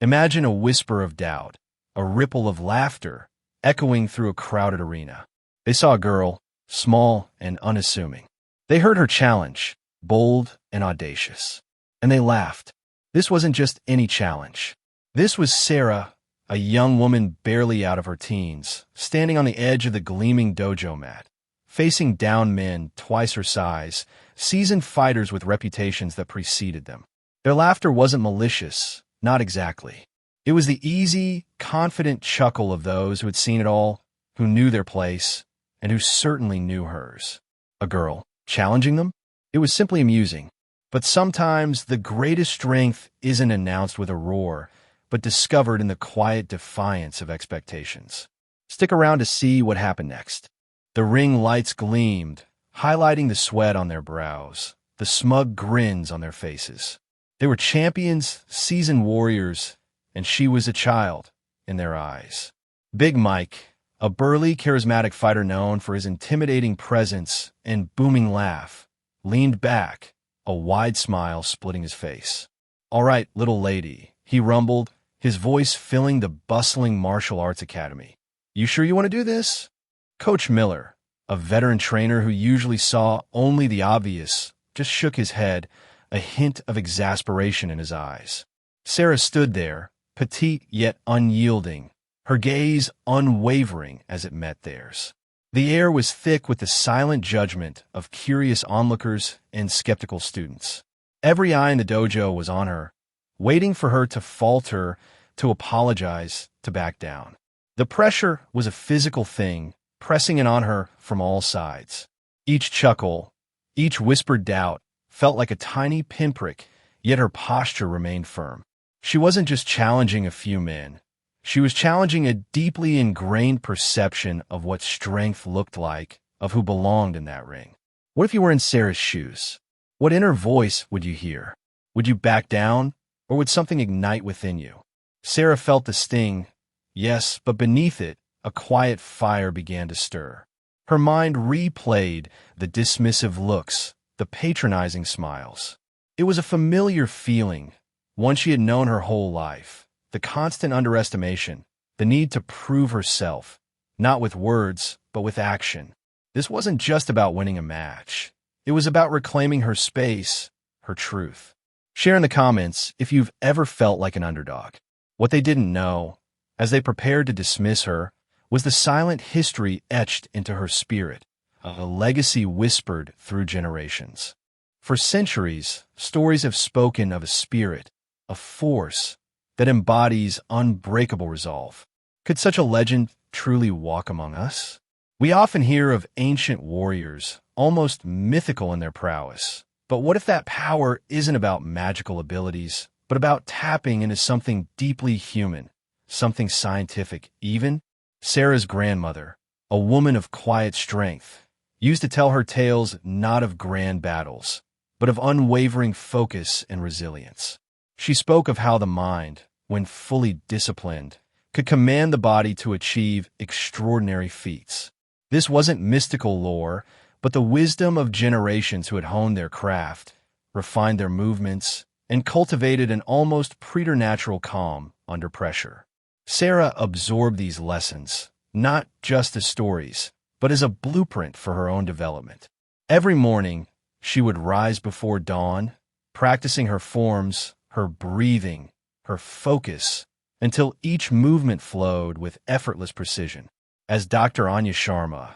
Imagine a whisper of doubt, a ripple of laughter, echoing through a crowded arena. They saw a girl, small and unassuming. They heard her challenge, bold and audacious. And they laughed. This wasn't just any challenge. This was Sarah, a young woman barely out of her teens, standing on the edge of the gleaming dojo mat, facing down men twice her size, seasoned fighters with reputations that preceded them. Their laughter wasn't malicious, not exactly. It was the easy, confident chuckle of those who had seen it all, who knew their place, and who certainly knew hers. A girl challenging them? It was simply amusing. But sometimes the greatest strength isn't announced with a roar, but discovered in the quiet defiance of expectations. Stick around to see what happened next. The ring lights gleamed, highlighting the sweat on their brows, the smug grins on their faces. They were champions, seasoned warriors, and she was a child in their eyes. Big Mike, a burly, charismatic fighter known for his intimidating presence and booming laugh, leaned back, a wide smile splitting his face. "All right, little lady," he rumbled, his voice filling the bustling martial arts academy. "You sure you want to do this?" Coach Miller, a veteran trainer who usually saw only the obvious, just shook his head, a hint of exasperation in his eyes. Sarah stood there, petite yet unyielding, her gaze unwavering as it met theirs. The air was thick with the silent judgment of curious onlookers and skeptical students. Every eye in the dojo was on her, waiting for her to falter, to apologize, to back down. The pressure was a physical thing, pressing in on her from all sides. Each chuckle, each whispered doubt, felt like a tiny pinprick, yet her posture remained firm. She wasn't just challenging a few men. She was challenging a deeply ingrained perception of what strength looked like, of who belonged in that ring. What if you were in Sarah's shoes? What inner voice would you hear? Would you back down, or would something ignite within you? Sarah felt the sting, yes, but beneath it, a quiet fire began to stir. Her mind replayed the dismissive looks, the patronizing smiles. It was a familiar feeling, one she had known her whole life. The constant underestimation, the need to prove herself, not with words, but with action. This wasn't just about winning a match. It was about reclaiming her space, her truth. Share in the comments if you've ever felt like an underdog. What they didn't know, as they prepared to dismiss her, was the silent history etched into her spirit, a legacy whispered through generations. For centuries, stories have spoken of a spirit, a force, that embodies unbreakable resolve. Could such a legend truly walk among us? We often hear of ancient warriors, almost mythical in their prowess. But what if that power isn't about magical abilities, but about tapping into something deeply human, something scientific even? Sarah's grandmother, a woman of quiet strength, used to tell her tales not of grand battles, but of unwavering focus and resilience. She spoke of how the mind, when fully disciplined, could command the body to achieve extraordinary feats. This wasn't mystical lore, but the wisdom of generations who had honed their craft, refined their movements, and cultivated an almost preternatural calm under pressure. Sarah absorbed these lessons, not just as stories, but as a blueprint for her own development. Every morning, she would rise before dawn, practicing her forms, her breathing, her focus, until each movement flowed with effortless precision. As Dr. Anya Sharma,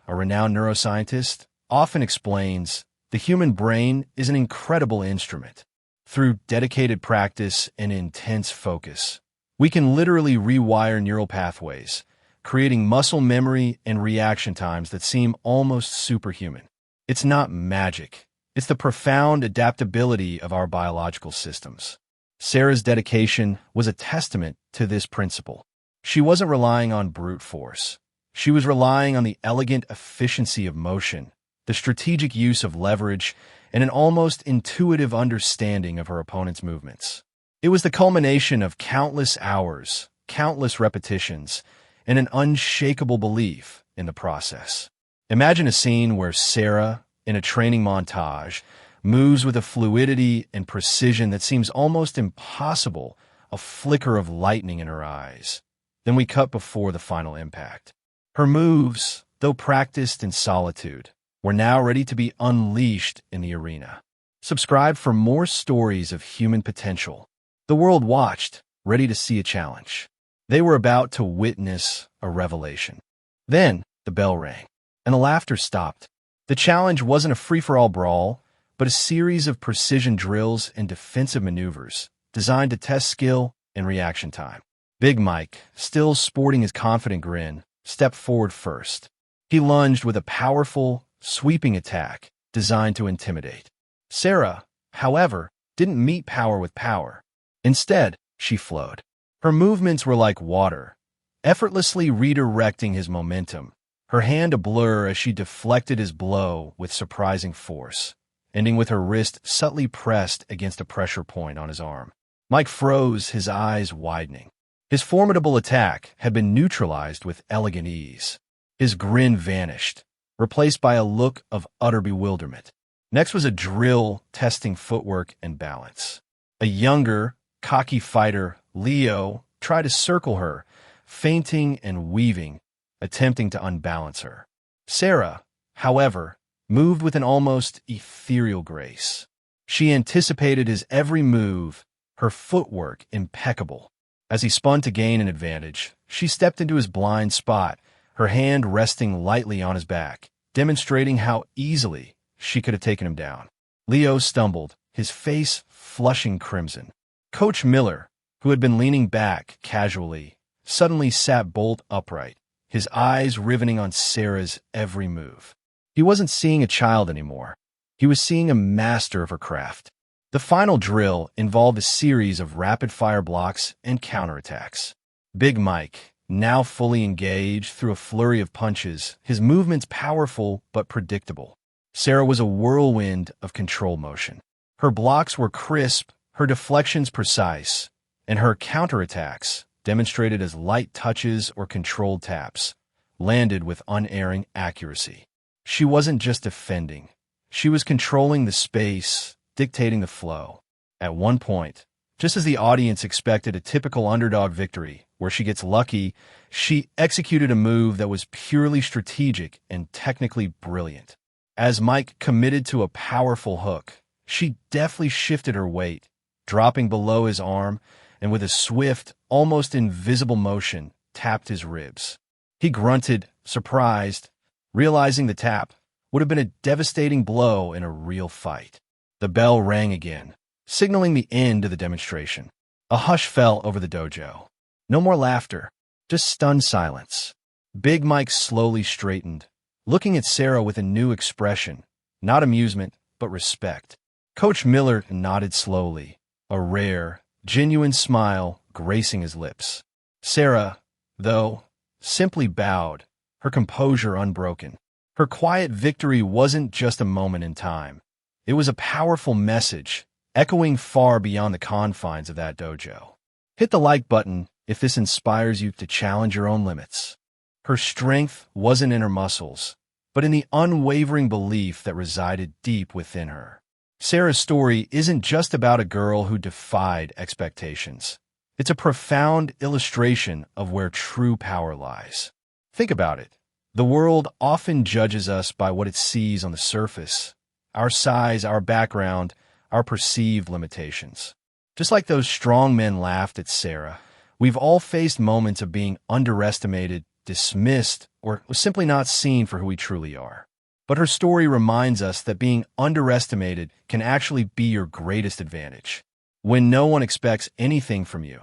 a renowned neuroscientist, often explains, the human brain is an incredible instrument. Through dedicated practice and intense focus, we can literally rewire neural pathways, creating muscle memory and reaction times that seem almost superhuman. It's not magic. It's the profound adaptability of our biological systems. Sarah's dedication was a testament to this principle. She wasn't relying on brute force. She was relying on the elegant efficiency of motion, the strategic use of leverage, and an almost intuitive understanding of her opponent's movements. It was the culmination of countless hours, countless repetitions, and an unshakable belief in the process. Imagine a scene where Sarah, in a training montage, moves with a fluidity and precision that seems almost impossible a flicker of lightning in her eyes. Then we cut before the final impact. Her moves, though practiced in solitude, were now ready to be unleashed in the arena. Subscribe for more stories of human potential. The world watched, ready to see a challenge. They were about to witness a revelation. Then the bell rang, and the laughter stopped. The challenge wasn't a free-for-all brawl, but a series of precision drills and defensive maneuvers designed to test skill and reaction time. Big Mike, still sporting his confident grin, stepped forward first. He lunged with a powerful, sweeping attack designed to intimidate. Sarah, however, didn't meet power with power. Instead, she flowed. Her movements were like water, effortlessly redirecting his momentum, her hand a blur as she deflected his blow with surprising force, ending with her wrist subtly pressed against a pressure point on his arm. Mike froze, his eyes widening. His formidable attack had been neutralized with elegant ease. His grin vanished, replaced by a look of utter bewilderment. Next was a drill testing footwork and balance. A younger, cocky fighter, Leo, tried to circle her, feinting and weaving, attempting to unbalance her. Sarah, however, moved with an almost ethereal grace. She anticipated his every move, her footwork impeccable. As he spun to gain an advantage, she stepped into his blind spot, her hand resting lightly on his back, demonstrating how easily she could have taken him down. Leo stumbled, his face flushing crimson. Coach Miller, who had been leaning back casually, suddenly sat bolt upright, his eyes riveting on Sarah's every move. He wasn't seeing a child anymore. He was seeing a master of her craft. The final drill involved a series of rapid-fire blocks and counterattacks. Big Mike, now fully engaged through a flurry of punches, his movements powerful but predictable. Sarah was a whirlwind of control motion. Her blocks were crisp, her deflections precise, and her counterattacks, demonstrated as light touches or controlled taps, landed with unerring accuracy. She wasn't just defending. She was controlling the space, dictating the flow. At one point, just as the audience expected a typical underdog victory, where she gets lucky, she executed a move that was purely strategic and technically brilliant. As Mike committed to a powerful hook, she deftly shifted her weight, dropping below his arm, and with a swift, almost invisible motion, tapped his ribs. He grunted, surprised, realizing the tap would have been a devastating blow in a real fight. The bell rang again, signaling the end of the demonstration. A hush fell over the dojo. No more laughter, just stunned silence. Big Mike slowly straightened, looking at Sarah with a new expression, not amusement, but respect. Coach Miller nodded slowly, a rare, genuine smile gracing his lips. Sarah, though, simply bowed, her composure unbroken. Her quiet victory wasn't just a moment in time. It was a powerful message, echoing far beyond the confines of that dojo. Hit the like button if this inspires you to challenge your own limits. Her strength wasn't in her muscles, but in the unwavering belief that resided deep within her. Sarah's story isn't just about a girl who defied expectations. It's a profound illustration of where true power lies. Think about it. The world often judges us by what it sees on the surface, our size, our background, our perceived limitations. Just like those strong men laughed at Sarah, we've all faced moments of being underestimated, dismissed, or simply not seen for who we truly are. But her story reminds us that being underestimated can actually be your greatest advantage. When no one expects anything from you,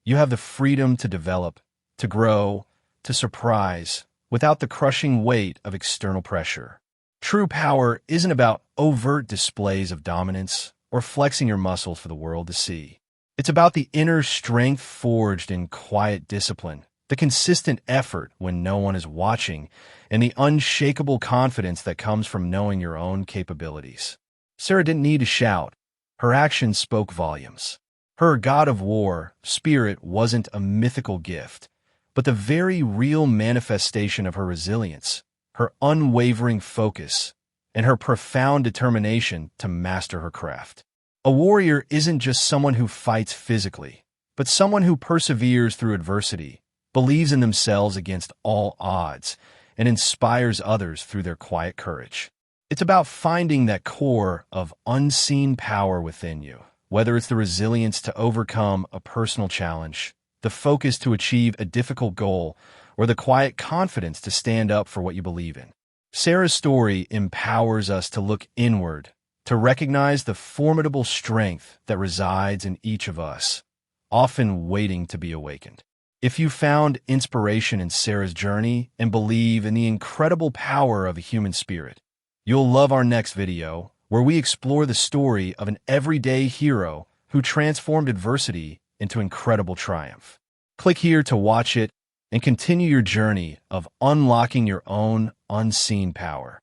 you have the freedom to develop, to grow, to surprise, without the crushing weight of external pressure. True power isn't about overt displays of dominance or flexing your muscles for the world to see. It's about the inner strength forged in quiet discipline, the consistent effort when no one is watching, and the unshakable confidence that comes from knowing your own capabilities. Sarah didn't need to shout. Her actions spoke volumes. Her god of war spirit wasn't a mythical gift, but the very real manifestation of her resilience, her unwavering focus, and her profound determination to master her craft. A warrior isn't just someone who fights physically. but someone who perseveres through adversity, believes in themselves against all odds, and inspires others through their quiet courage. It's about finding that core of unseen power within you, whether it's the resilience to overcome a personal challenge, the focus to achieve a difficult goal, or the quiet confidence to stand up for what you believe in. Sarah's story empowers us to look inward, to recognize the formidable strength that resides in each of us, often waiting to be awakened. If you found inspiration in Sarah's journey and believe in the incredible power of a human spirit, you'll love our next video, where we explore the story of an everyday hero who transformed adversity into incredible triumph. Click here to watch it and continue your journey of unlocking your own unseen power.